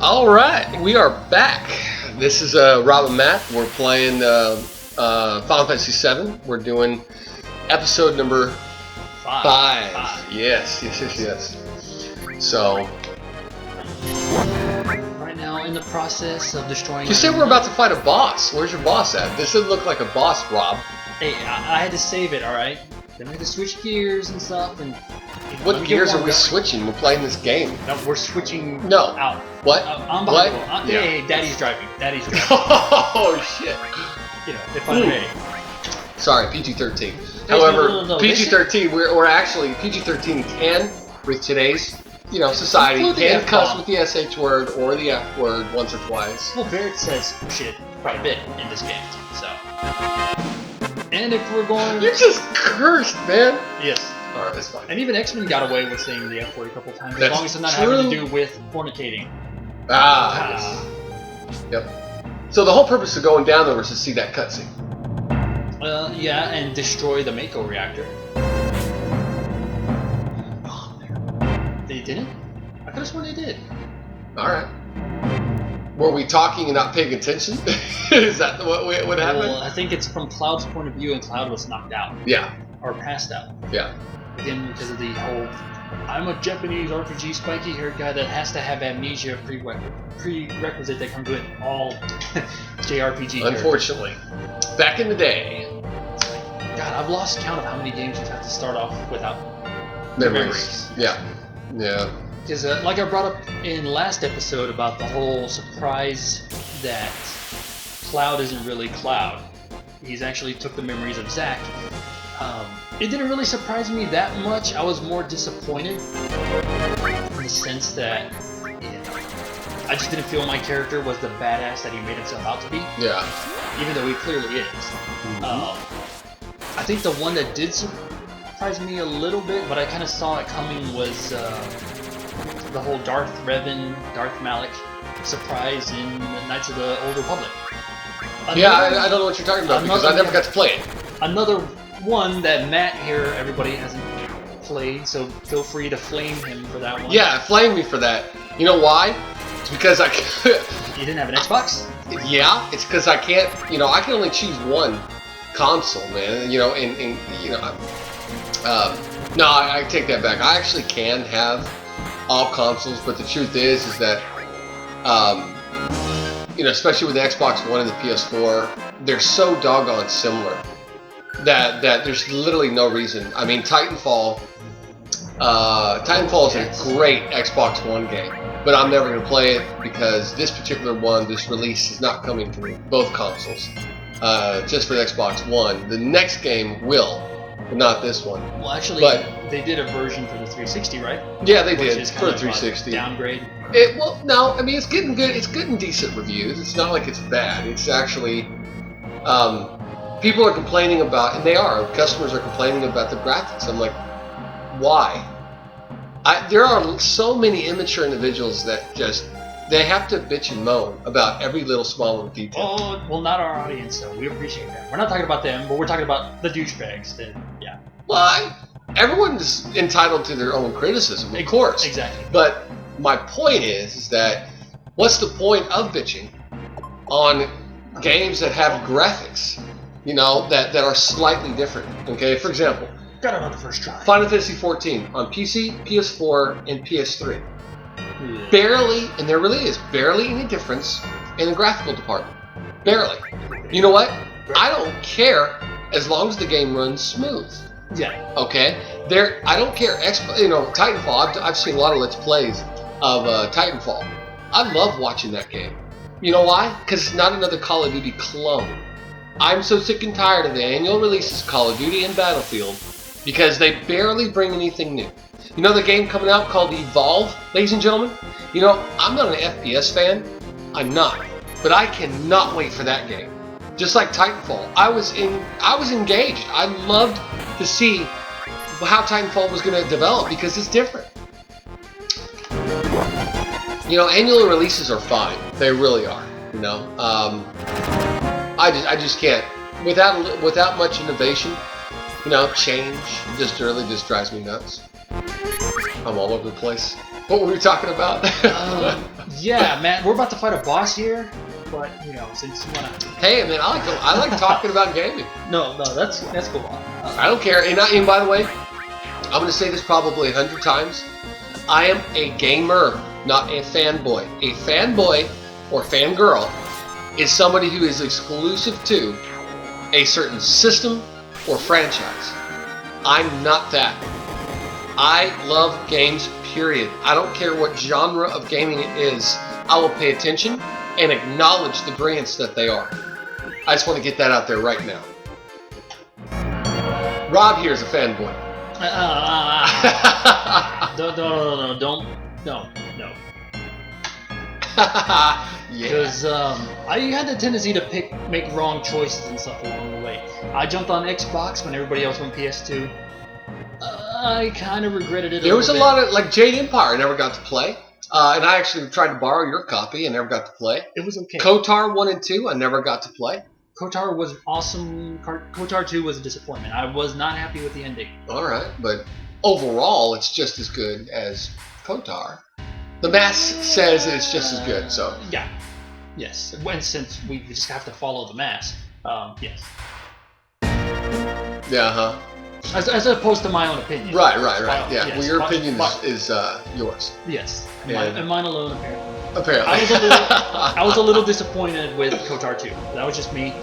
Alright, we are back. This is Rob and Matt. We're playing Final Fantasy VII. We're doing episode number 5. Yes. So, right now in the process of destroying... You said we're about to fight a boss. Where's your boss at? This doesn't look like a boss, Rob. Hey, I had to save it, alright? Then we had to switch gears and stuff, and... What gears are we switching? We're playing this game. No, we're switching What? out. I'm behind the wheel. Yeah. Hey, Daddy's driving. Oh, shit. You know, if I'm ready. Sorry, PG-13. However, no, PG-13, we're actually, PG-13 can, with today's, society, can cuss with the SH word or the F word once or twice. Well, Barrett says shit quite a bit in this game, so. And if we're going... You just cursed, man. Yes. Alright, that's fine. And even X-Men got away with saying the F word a couple times, as That's long as it's not true. having to do with fornicating. Yes. Yep. So the whole purpose of going down there was to see that cutscene. Yeah, and destroy the Mako reactor. Oh, they didn't? I could have sworn they did. Alright. Were we talking and not paying attention? Is that what happened? Well, I think it's from Cloud's point of view, and Cloud was knocked out. Yeah. Or passed out. Yeah. Again, because of the whole, I'm a Japanese RPG spiky haired guy that has to have amnesia prerequisite that comes with all JRPG. Unfortunately. Back in the day. God, I've lost count of how many games you've had to start off without Memories. Yeah. Yeah. Because, like I brought up in last episode about the whole surprise that Cloud isn't really Cloud. He's actually took the memories of Zack. It didn't really surprise me that much. I was more disappointed in the sense that I just didn't feel my character was the badass that he made himself out to be. Yeah. Even though he clearly is. I think the one that did surprise me a little bit, but I kind of saw it coming, was the whole Darth Revan, Darth Malik surprise in Knights of the Old Republic. I don't know what you're talking about because I never got to play it. Another one that Matt here, everybody hasn't played, so feel free to flame him for that one. Yeah, flame me for that. You know why? It's because I You didn't have an Xbox? Yeah, it's because I can't, I can only choose one console, man. No, I take that back. I actually can have all consoles, but the truth is that, especially with the Xbox One and the PS4, they're so doggone similar that there's literally no reason. I mean, Titanfall is a great Xbox One game, but I'm never going to play it because this particular one, this release, is not coming to both consoles. Just for the Xbox One. The next game will, but not this one. Well, actually, they did a version for the 360, right? Yeah, they did for the 360. Downgrade. No, I mean, it's getting good. It's getting decent reviews. It's not like it's bad. It's actually, people are complaining about, and customers are complaining about the graphics. I'm like, why? There are so many immature individuals that they have to bitch and moan about every little small little detail. Oh, well, not our audience, though. We appreciate that. We're not talking about them, but we're talking about the douchebags. Yeah. Well, everyone's entitled to their own criticism, of course. Exactly. But my point is that what's the point of bitching on games that have graphics, that are slightly different? Okay, for example, got it on the first try. Final Fantasy XIV on PC, PS4, and PS3. Barely, and there really is barely any difference in the graphical department. Barely. You know what? I don't care as long as the game runs smooth. Yeah. Okay. I don't care. Titanfall. I've seen a lot of Let's Plays of Titanfall. I love watching that game. You know why? Because it's not another Call of Duty clone. I'm so sick and tired of the annual releases, Call of Duty and Battlefield, because they barely bring anything new. The game coming out called Evolve, ladies and gentlemen? I'm not an FPS fan. I'm not. But I cannot wait for that game. Just like Titanfall. I was engaged. I loved to see how Titanfall was going to develop because it's different. Annual releases are fine. They really are. I just can't. Without much innovation, change really just drives me nuts. I'm all over the place. What were we talking about? Yeah, man, we're about to fight a boss here, but you know, since you wanna. Hey, man, I like talking about gaming. No, that's cool. I don't care. And by the way, I'm gonna say this probably 100 times. I am a gamer, not a fanboy. A fanboy or fangirl is somebody who is exclusive to a certain system or franchise. I'm not that. I love games, period. I don't care what genre of gaming it is. I will pay attention and acknowledge the brilliance that they are. I just want to get that out there right now. Rob here is a fanboy. No. Yeah. Because I had the tendency to make wrong choices and stuff along the way. I jumped on Xbox when everybody else went PS2. I kind of regretted it. There was a lot of, like, Jade Empire I never got to play. And I actually tried to borrow your copy and never got to play. It was okay. KOTOR 1 and 2 I never got to play. KOTOR was awesome. KOTOR 2 was a disappointment. I was not happy with the ending. Alright, but overall it's just as good as KOTOR. The mass says that it's just as good, so. Yeah. Yes. And since we just have to follow the mass, yes. Yeah, huh? As opposed to my own opinion. Right. Yeah. Yes. Well, your opinion is yours. Yes. And mine alone, apparently. Apparently. I was a little disappointed with KOTOR 2. That was just me.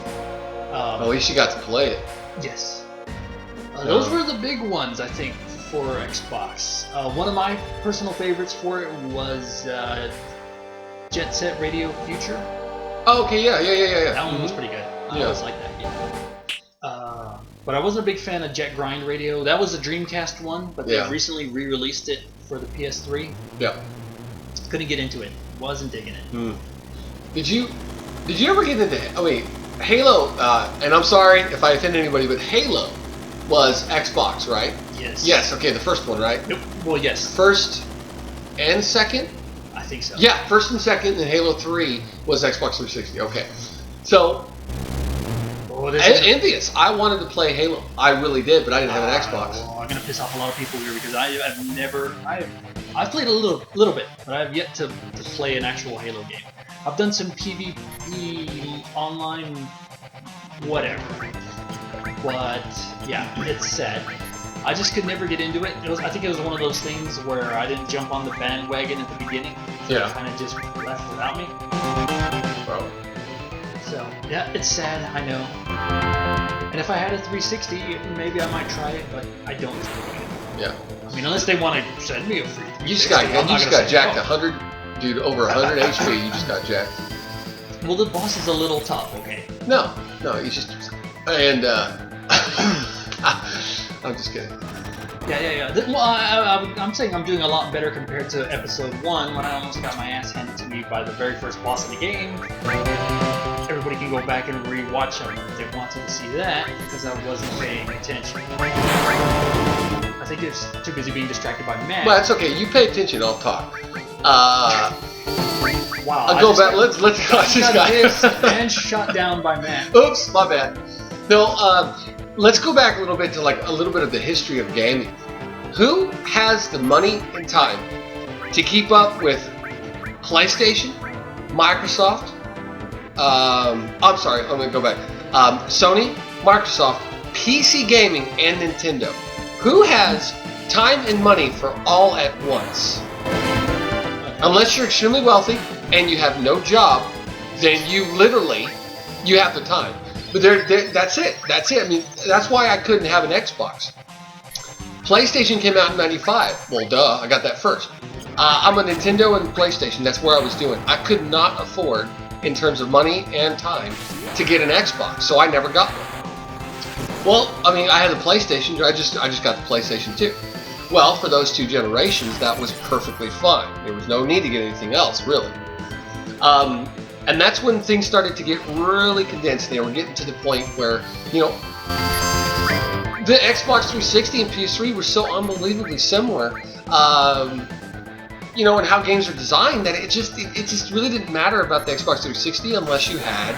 At least you got to play it. Yes. Those were the big ones, I think, for Xbox. One of my personal favorites for it was Jet Set Radio Future. Oh, okay, yeah. That one was pretty good. I always liked that game. But I wasn't a big fan of Jet Grind Radio. That was a Dreamcast one, but they recently re-released it for the PS3. Yeah. Couldn't get into it. Wasn't digging it. Did you ever get into? Oh wait, Halo. And I'm sorry if I offend anybody, but Halo was Xbox, right? Yes. Yes. Okay, the first one, right? Nope. Well, yes. First and second. I think so. Yeah, first and second, and Halo 3 was Xbox 360. Okay, so. Envious. I wanted to play Halo. I really did, but I didn't have an Xbox. Well, I'm gonna piss off a lot of people here because I've played a little bit, but I've yet to play an actual Halo game. I've done some PvP online, whatever. But yeah, it's sad. I just could never get into it. I think it was one of those things where I didn't jump on the bandwagon at the beginning. Yeah. It kind of just left without me. Bro. So, yeah, it's sad, I know. And if I had a 360, maybe I might try it, but I don't. Yeah. I mean, unless they want to send me a free 360. You just got jacked 100, dude, over 100 HP, you just got jacked. Well, the boss is a little tough, okay? No, you just... And, I'm just kidding. Yeah. Well, I'm saying I'm doing a lot better compared to episode 1 when I almost got my ass handed to me by the very first boss of the game. Everybody can go back and re-watch them if they wanted to see that, because I wasn't paying attention. I think I was too busy being distracted by Matt. Well, that's okay. You pay attention, I'll talk. Wow. I'll go back. Let's watch this guy. And shot down by Matt. Oops, my bad. No, let's go back a little bit to a little bit of the history of gaming. Who has the money and time to keep up with PlayStation, Microsoft? I'm sorry, I'm going to go back. Sony, Microsoft, PC Gaming, and Nintendo. Who has time and money for all at once? Unless you're extremely wealthy and you have no job, then you have the time. But that's it. I mean, that's why I couldn't have an Xbox. PlayStation came out in '95. Well, duh, I got that first. I'm a Nintendo and PlayStation. That's where I was doing. I could not afford, in terms of money and time, to get an Xbox, so I never got one. Well, I mean, I had a PlayStation. I just got the PlayStation 2. Well, for those two generations, that was perfectly fine. There was no need to get anything else, really. And that's when things started to get really condensed. They were getting to the point where, the Xbox 360 and PS3 were so unbelievably similar, and how games are designed, that it just really didn't matter about the Xbox 360 unless you had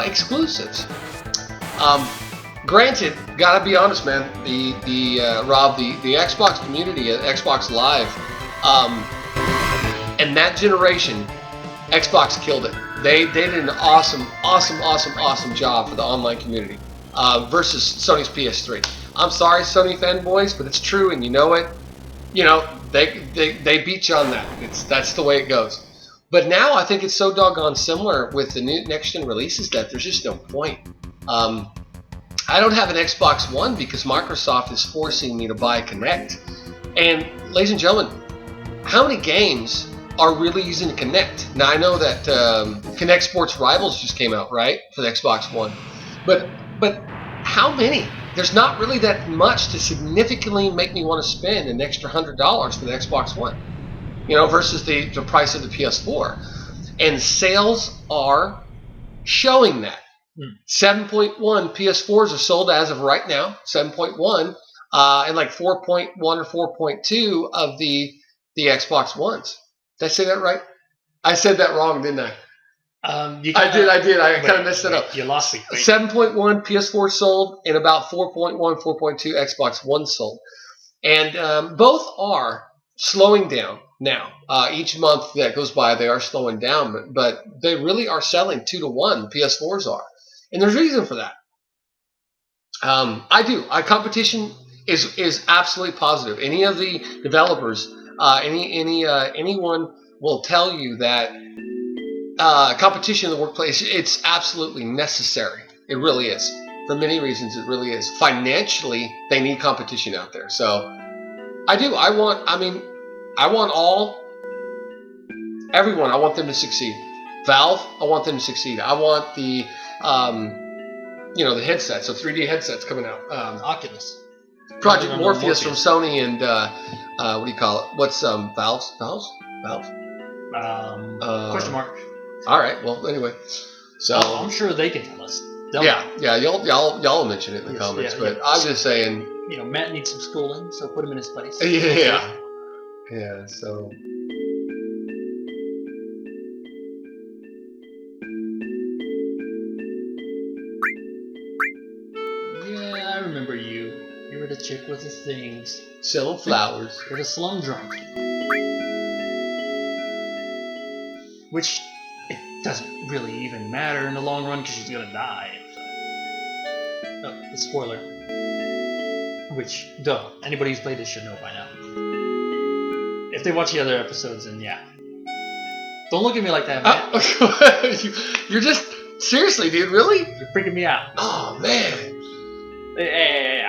exclusives. Granted, gotta be honest, man. Rob, the Xbox community, Xbox Live, And that generation, Xbox killed it. They did an awesome job for the online community versus Sony's PS3. I'm sorry, Sony fanboys, but it's true, and you know it. You know, they beat you on that. That's the way it goes. But now I think it's so doggone similar with the new next-gen releases that there's just no point. I don't have an Xbox One because Microsoft is forcing me to buy Kinect. And ladies and gentlemen, how many games are really using the Kinect? Now I know that Kinect Sports Rivals just came out, right, for the Xbox One. But how many? There's not really that much to significantly make me want to spend an extra $100 for the Xbox One, you know, versus the price of the PS4. And sales are showing that. 7.1 PS4s are sold as of right now, 7.1, and like 4.1 or 4.2 of the Xbox Ones. Did I say that right? I said that wrong, didn't I? I did. I kind of messed it up. You lost me. 7.1 PS4 sold and about 4.1, 4.2 Xbox One sold. And both are slowing down now. Each month that goes by, they are slowing down, but they really are selling 2 to 1. PS4s are. And there's reason for that. Competition is absolutely positive. Any of the developers, anyone will tell you that competition in the workplace, it's absolutely necessary. It really is. For many reasons, it really is. Financially, they need competition out there. So I do. I want everyone. I want them to succeed. Valve, I want them to succeed. I want the the headsets, so 3D headsets coming out. Oculus. Project Morpheus from Sony and what do you call it? What's Valve? Question mark. All right. Well, anyway, so I'm sure they can tell us. Y'all mention it in the comments, but I'm just saying. You know, Matt needs some schooling, so put him in his place. Yeah. So. Yeah, I remember you. You were the chick with the things. Selling flowers. You're the slum drunk. Which, it doesn't really even matter in the long run because she's gonna die. Oh, the spoiler. Which, duh, anybody who's played this should know by now. If they watch the other episodes, then yeah. Don't look at me like that, man. You're just... Seriously, dude, really? You're freaking me out. Oh, man. Hey,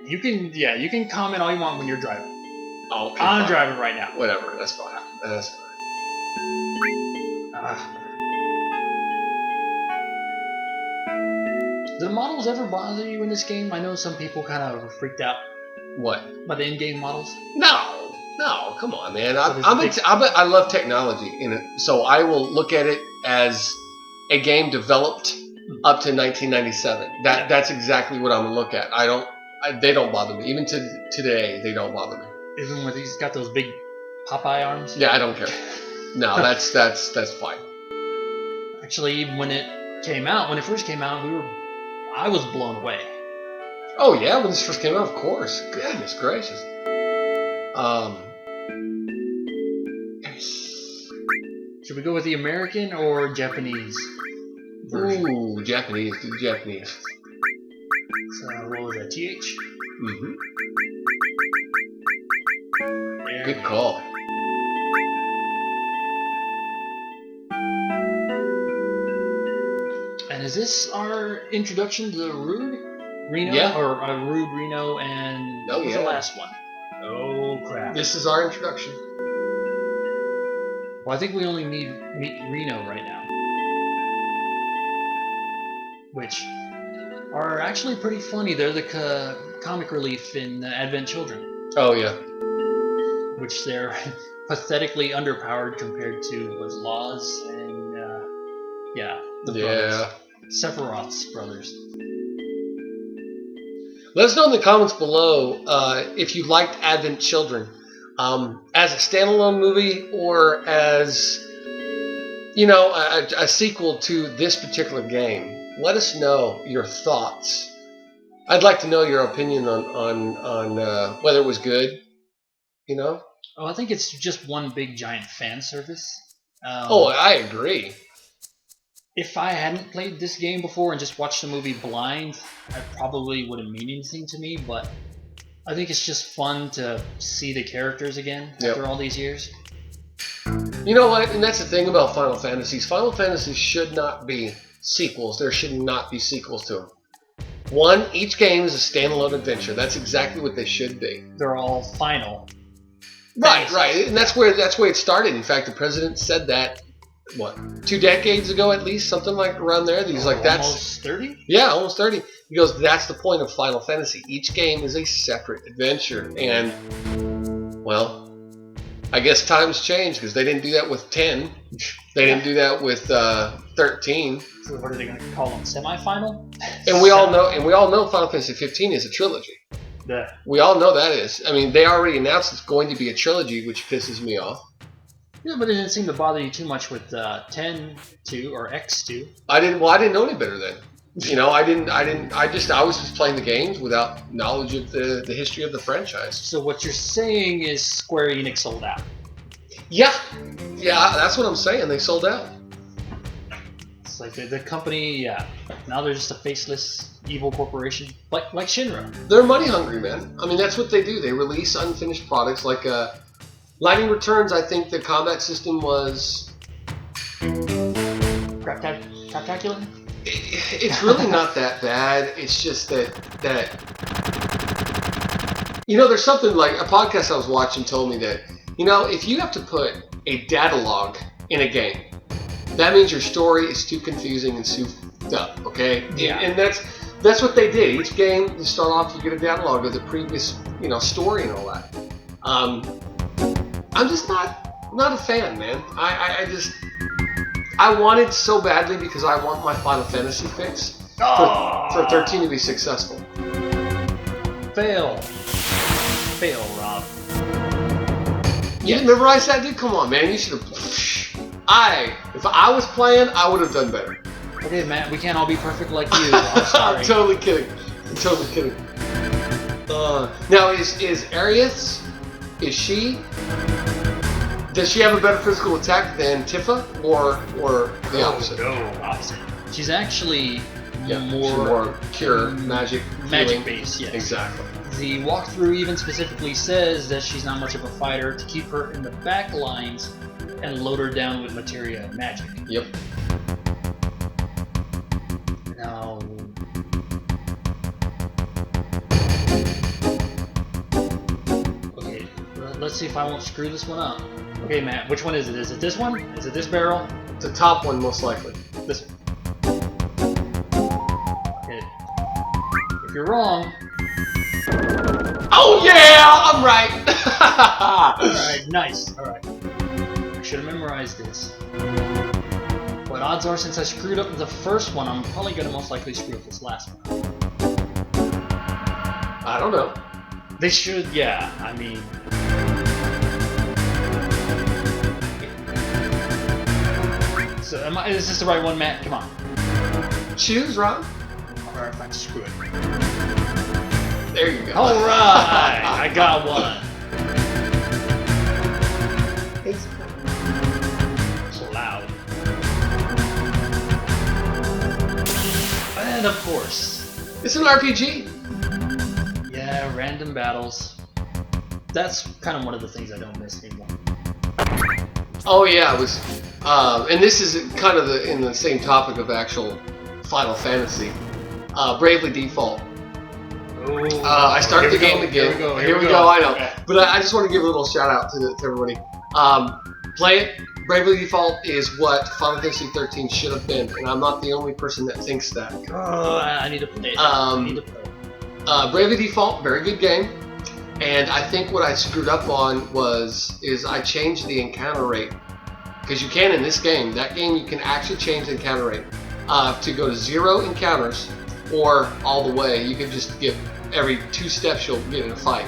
you can comment all you want when you're driving. Oh, okay, I'm driving right now. Whatever, that's fine. That's fine. Do the models ever bother you in this game? I know some people kind of freaked out. What? By the in-game models? No, come on, man. I love technology in it, so I will look at it as a game developed up to 1997. That's exactly what I'm gonna look at. They don't bother me. Even to today, they don't bother me. Even when he's got those big Popeye arms? Yeah, I don't care. No, that's fine. Actually, even when it first came out, I was blown away. Oh yeah, when this first came out, of course. Goodness gracious. Should we go with the American or Japanese version? Ooh, Japanese. Do Japanese. So what was that? TH? Mm-hmm. Good call. And is this our introduction to Rude? Reno? Yeah. Or Rude, Reno, and what was the last one? Oh, crap. This is our introduction. Well, I think we only meet Reno right now. Which are actually pretty funny. They're the comic relief in Advent Children. Oh, yeah. Which they're pathetically underpowered compared to Laws and, the brothers. Sephiroth's brothers. Let us know in the comments below if you liked Advent Children as a standalone movie or as, a sequel to this particular game. Let us know your thoughts. I'd like to know your opinion on whether it was good, Oh, I think it's just one big giant fan service. Oh, I agree. If I hadn't played this game before and just watched the movie blind, I probably wouldn't mean anything to me, but I think it's just fun to see the characters again after all these years. You know what? And that's the thing about Final Fantasies. Final Fantasies should not be sequels. There should not be sequels to them. One, each game is a standalone adventure. That's exactly what they should be. They're all final. Right. And that's where it started. In fact, the president said that, 2 decades ago at least, something like around there. He's like, that's almost 30? Yeah, almost 30. He goes, that's the point of Final Fantasy. Each game is a separate adventure. And, well, I guess times change because they didn't do that with 10. They didn't do that with 13. So what are they going to call them? Semi-final? And we all know Final Fantasy 15 is a trilogy. Yeah. We all know that is. I mean, they already announced it's going to be a trilogy, which pisses me off. Yeah, but it didn't seem to bother you too much with 10-2 or X2. I didn't know any better then. You know, I was just playing the games without knowledge of the history of the franchise. So what you're saying is Square-Enix sold out. Yeah, that's what I'm saying. They sold out. It's like the company, now they're just a faceless evil corporation, like Shinra. They're money hungry, man. I mean, that's what they do. They release unfinished products. Like Lightning Returns, I think the combat system was Craptacular? It's really not that bad. It's just that there's something like a podcast I was watching told me that if you have to put a dialog in a game, that means your story is too confusing and souped up. Okay, and that's what they did. Each game, you start off, you get a dialogue of the previous story and all that. I'm just not a fan, man. I wanted so badly because I want my Final Fantasy fix for 13 to be successful. Fail, Rob. You didn't memorize that, dude? Come on, man. You should have. If I was playing, I would have done better. Okay, Matt, we can't all be perfect like you. I'm sorry. I'm totally kidding. Now, is Aerith? Does she have a better physical attack than Tifa, or the opposite? No, opposite. She's actually more pure magic based. Yes, exactly. The walkthrough even specifically says that she's not much of a fighter, to keep her in the back lines and load her down with materia and magic. Yep. Now, okay, let's see if I won't screw this one up. Okay, Matt, which one is it? Is it this one? Is it this barrel? The top one, most likely. This one. Okay. If you're wrong... Oh yeah! I'm right! Alright, nice. Alright. I should have memorized this. But odds are, since I screwed up the first one, I'm probably going to most likely screw up this last one. I don't know. They should, yeah. I mean... So, is this the right one, Matt? Come on. Choose, Ron. Alright, fine, screw it. There you go. Alright! I got one. It's So loud. And of course... It's an RPG. Yeah, random battles. That's kind of one of the things I don't miss anymore. Oh yeah, it was, and this is kind of in the same topic of actual Final Fantasy. Bravely Default. I started the game again. Here we go. I know, okay. But I just want to give a little shout out to everybody. Play it. Bravely Default is what Final Fantasy 13 should have been, and I'm not the only person that thinks that. I need to play it. Bravely Default, very good game. And I think what I screwed up on is I changed the encounter rate. Because you can in this game. That game you can actually change the encounter rate. To go to 0 encounters or all the way. You can just get every 2 steps you'll get in a fight.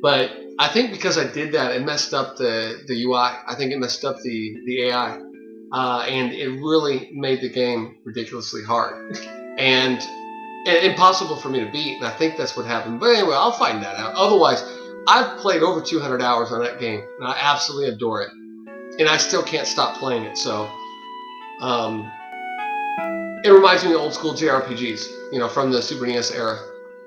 But I think because I did that, it messed up the UI. I think it messed up the AI. And it really made the game ridiculously hard. And impossible for me to beat, and I think that's what happened. But anyway, I'll find that out. Otherwise, I've played over 200 hours on that game, and I absolutely adore it. And I still can't stop playing it, so... it reminds me of old school JRPGs, you know, from the Super NES era.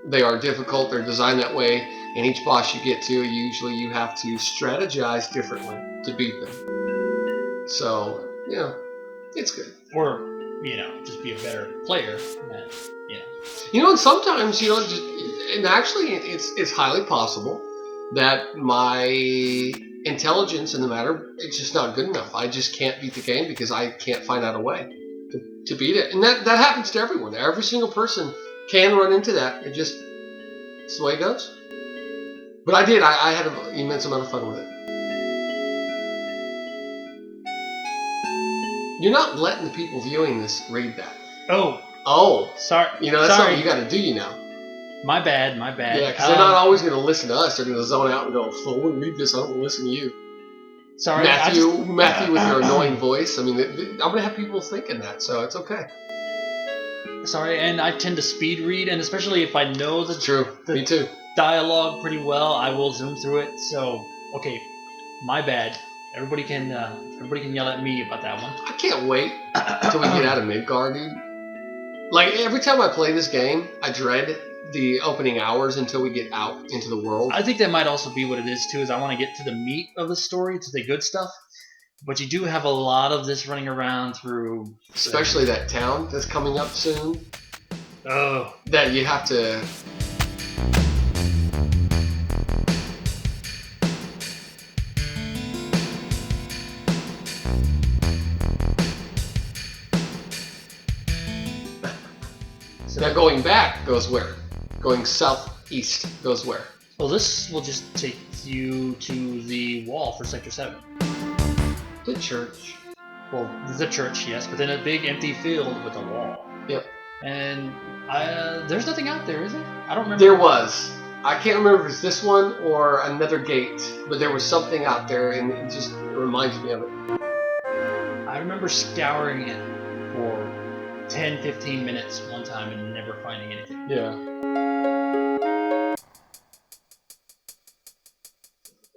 They are difficult, they're designed that way, and each boss you get to, usually you have to strategize differently to beat them. So, you know, it's good. Or, you know, just be a better player. Yeah. You know, and sometimes, you know, and actually it's highly possible that my intelligence in the matter, it's just not good enough. I just can't beat the game because I can't find out a way to beat it. And that happens to everyone. Every single person can run into that. It's the way it goes. But I did. I had an immense amount of fun with it. You're not letting the people viewing this read that. Oh. Sorry. You know, that's something you got to do, you know. My bad. Yeah, because they're not always going to listen to us. They're going to zone out and go, "I won't read this. I don't want to listen to you." Sorry, Matthew, with your annoying voice. I mean, I'm going to have people thinking that, so it's okay. Sorry, and I tend to speed read, and especially if I know Me too. Dialogue pretty well, I will zoom through it. So, okay, my bad. Everybody can yell at me about that one. I can't wait until we get out of Midgard, dude. Like, every time I play this game, I dread the opening hours until we get out into the world. I think that might also be what it is, too, is I want to get to the meat of the story, to the good stuff. But you do have a lot of this running around through... Especially that town that's coming up soon. Oh. That you have to... Now going back goes where? Going southeast goes where? Well, this will just take you to the wall for Sector 7. The church. Well, the church, yes, but then a big empty field with a wall. Yep. And there's nothing out there, is it? I don't remember. There was. I can't remember if it's this one or another gate, but there was something out there, and it just reminds me of it. I remember scouring it for 10-15 minutes one time and never finding anything. Yeah.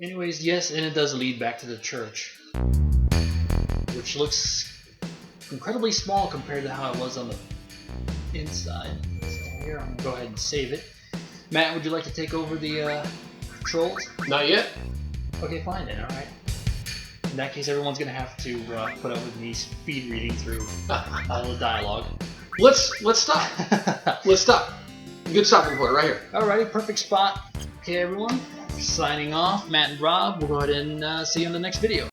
Anyways, yes, and it does lead back to the church, which looks incredibly small compared to how it was on the inside. So here, I'm going to go ahead and save it. Matt, would you like to take over the controls? Not yet. Okay, fine then, alright. In that case, everyone's going to have to put up with me speed reading through all the dialogue. Let's stop. Let's stop. Good stopping point right here. Alrighty, perfect spot. Okay, everyone. Signing off, Matt and Rob. We'll go ahead and see you in the next video.